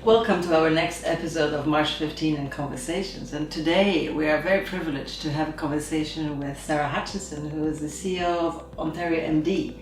Welcome to our next episode of MarchFifteen and Conversations. And today we are very privileged to have a conversation with Sarah Hutchison, who is the CEO of Ontario MD,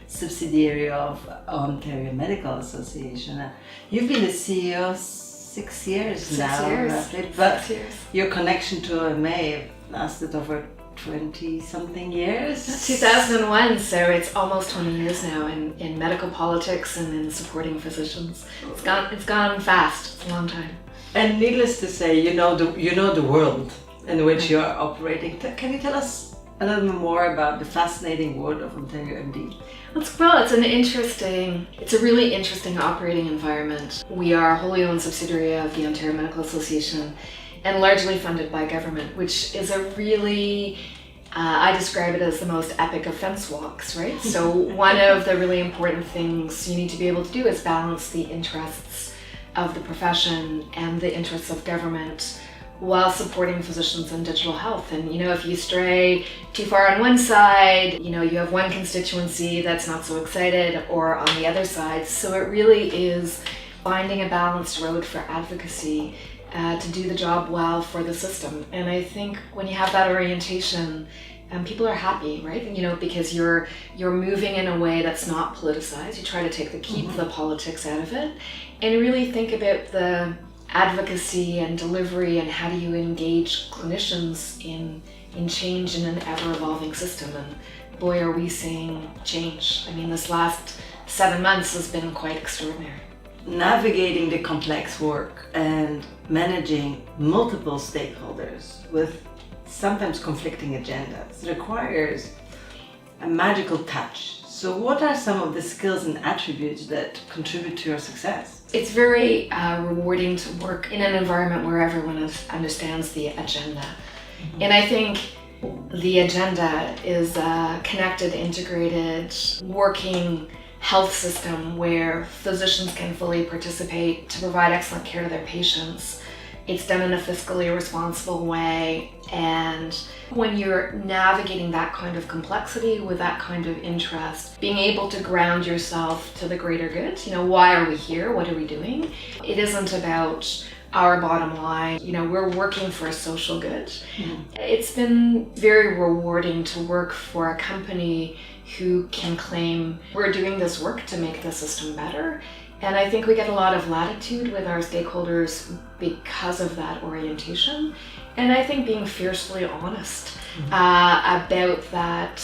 subsidiary of Ontario Medical Association. You've been the CEO 6 years now, roughly, but 6 years. Your connection to OMA lasted over 20-something years? 2001, so it's almost 20 years now in medical politics and in supporting physicians. It's gone fast. It's a long time. And needless to say, you know the world in which you are operating. Can you tell us a little bit more about the fascinating world of Ontario MD? It's a really interesting operating environment. We are a wholly owned subsidiary of the Ontario Medical Association and largely funded by government, which is a really, I describe it as the most epic of fence walks, right? So one of the really important things you need to be able to do is balance the interests of the profession and the interests of government while supporting physicians in digital health. And if you stray too far on one side, you have one constituency that's not so excited, or on the other side. So it really is finding a balanced road for advocacy to do the job well for the system. And I think when you have that orientation, people are happy, right? Because you're moving in a way that's not politicized. You try to keep the politics out of it, and really think about the advocacy and delivery and how do you engage clinicians in change in an ever-evolving system. And boy, are we seeing change. This last 7 months has been quite extraordinary. Navigating the complex work and managing multiple stakeholders with sometimes conflicting agendas requires a magical touch. So what are some of the skills and attributes that contribute to your success? It's very rewarding to work in an environment where everyone understands the agenda. And I think the agenda is a connected, integrated, working health system where physicians can fully participate to provide excellent care to their patients. It's done in a fiscally responsible way, and when you're navigating that kind of complexity with that kind of interest, being able to ground yourself to the greater good, why are we here? What are we doing? It isn't about our bottom line, we're working for a social good. Mm-hmm. It's been very rewarding to work for a company who can claim we're doing this work to make the system better. And I think we get a lot of latitude with our stakeholders because of that orientation. And I think being fiercely honest about that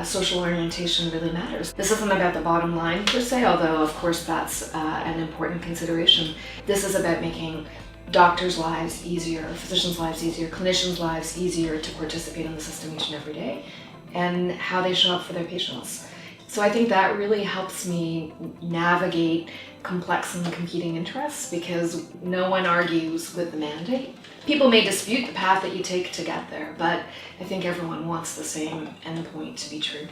social orientation really matters. This isn't about the bottom line per se, although of course that's an important consideration. This is about making doctors' lives easier, physicians' lives easier, clinicians' lives easier to participate in the system each and every day, and how they show up for their patients. So I think that really helps me navigate complex and competing interests, because no one argues with the mandate. People may dispute the path that you take to get there, but I think everyone wants the same endpoint to be true.